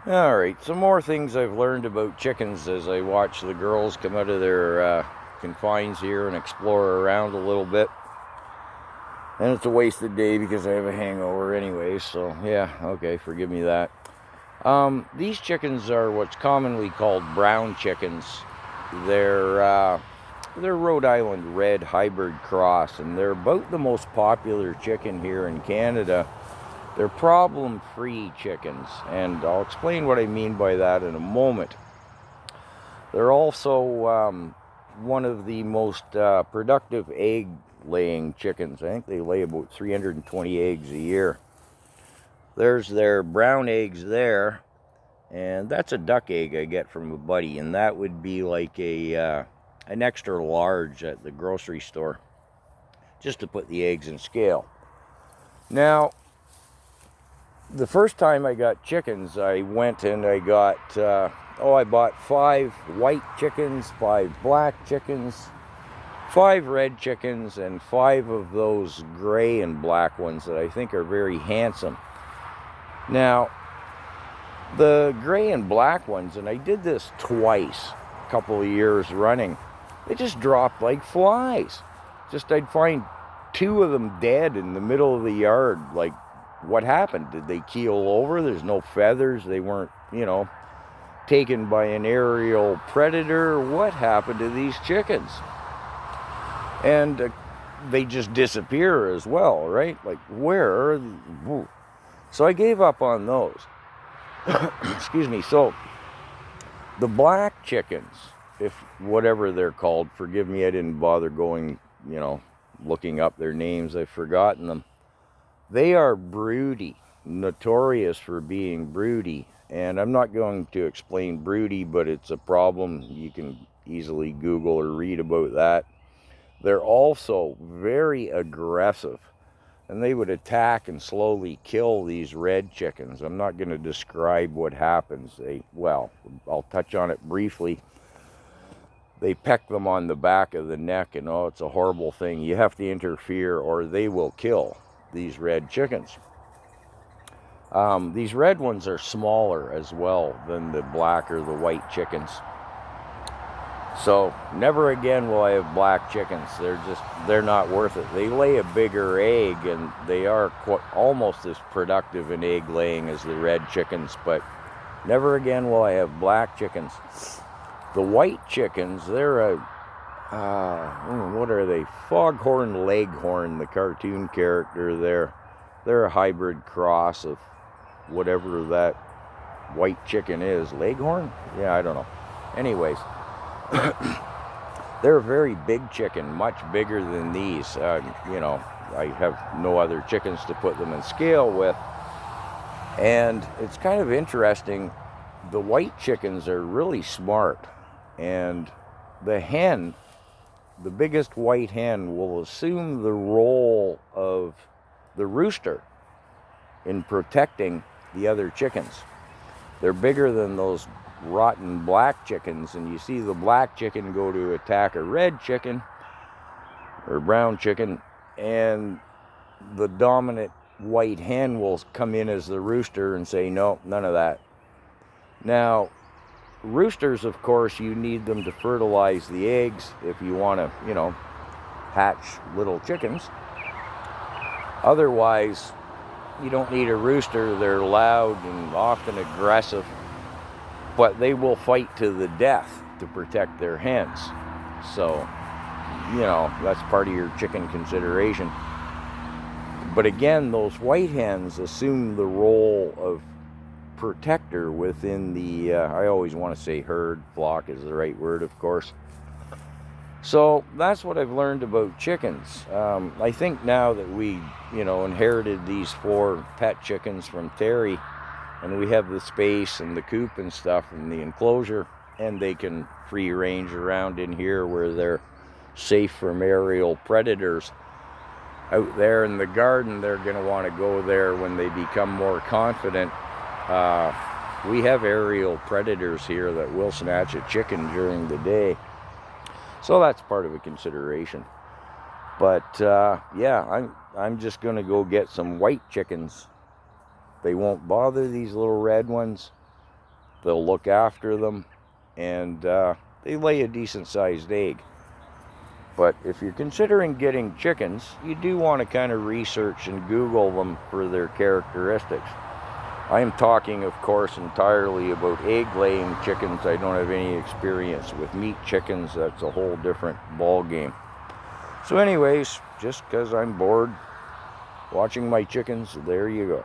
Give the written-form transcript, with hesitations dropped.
Alright, some more things I've learned about chickens as I watch the girls come out of their confines here and explore around a little bit. And it's a wasted day because I have a hangover anyway, so yeah, okay, forgive me that. These chickens are what's commonly called brown chickens. They're Rhode Island Red hybrid cross, and they're about the most popular chicken here in Canada. They're problem-free chickens, and I'll explain what I mean by that in a moment. They're also one of the most productive egg-laying chickens. I think they lay about 320 eggs a year. There's their brown eggs there, and that's a duck egg I get from a buddy, and that would be like an extra large at the grocery store, just to put the eggs in scale. Now, the first time I got chickens, I went and I bought 5 white chickens, 5 black chickens, 5 red chickens, and 5 of those gray and black ones that I think are very handsome. Now, the gray and black ones, and I did this twice, a couple of years running, they just dropped like flies. I'd find 2 of them dead in the middle of the yard. Like, what happened? Did they keel over? There's no feathers. They weren't, taken by an aerial predator. What happened to these chickens? And they just disappear as well, right? Like, where are they? So I gave up on those. Excuse me. So the black chickens, if whatever they're called, forgive me, I didn't bother going, looking up their names. I've forgotten them. They are broody, notorious for being broody. And I'm not going to explain broody, but it's a problem. You can easily Google or read about that. They're also very aggressive, and they would attack and slowly kill these red chickens. I'm not going to describe what happens. I'll touch on it briefly. They peck them on the back of the neck, and it's a horrible thing. You have to interfere or they will kill these red chickens. These red ones are smaller as well than the black or the white chickens. So never again will I have black chickens. They're not worth it. They lay a bigger egg, and they are almost as productive in egg laying as the red chickens, but never again will I have black chickens. The white chickens, they're what are they? Foghorn Leghorn, the cartoon character there. They're a hybrid cross of whatever that white chicken is. Leghorn? Yeah, I don't know. Anyways, they're a very big chicken, much bigger than these. I have no other chickens to put them in scale with. And it's kind of interesting. The white chickens are really smart. And the biggest white hen, will assume the role of the rooster in protecting the other chickens. They're bigger than those rotten black chickens, and you see the black chicken go to attack a red chicken or brown chicken, and the dominant white hen will come in as the rooster and say, no, none of that. Now, roosters, of course, you need them to fertilize the eggs if you want to, hatch little chickens. Otherwise, you don't need a rooster. They're loud and often aggressive, but they will fight to the death to protect their hens. So, that's part of your chicken consideration. But again, those white hens assume the role of protector within the, I always want to say herd, flock is the right word, of course. So that's what I've learned about chickens. I think now that we, inherited these 4 pet chickens from Terry, and we have the space and the coop and stuff and the enclosure, and they can free range around in here where they're safe from aerial predators. Out there in the garden, they're going to want to go there when they become more confident. We have aerial predators here that will snatch a chicken during the day. So that's part of a consideration. But I'm just going to go get some white chickens. They won't bother these little red ones. they'll look after them, and they lay a decent sized egg. But if you're considering getting chickens, you do want to kind of research and Google them for their characteristics. I am talking, of course, entirely about egg-laying chickens. I don't have any experience with meat chickens. That's a whole different ball game. So anyways, just because I'm bored watching my chickens, there you go.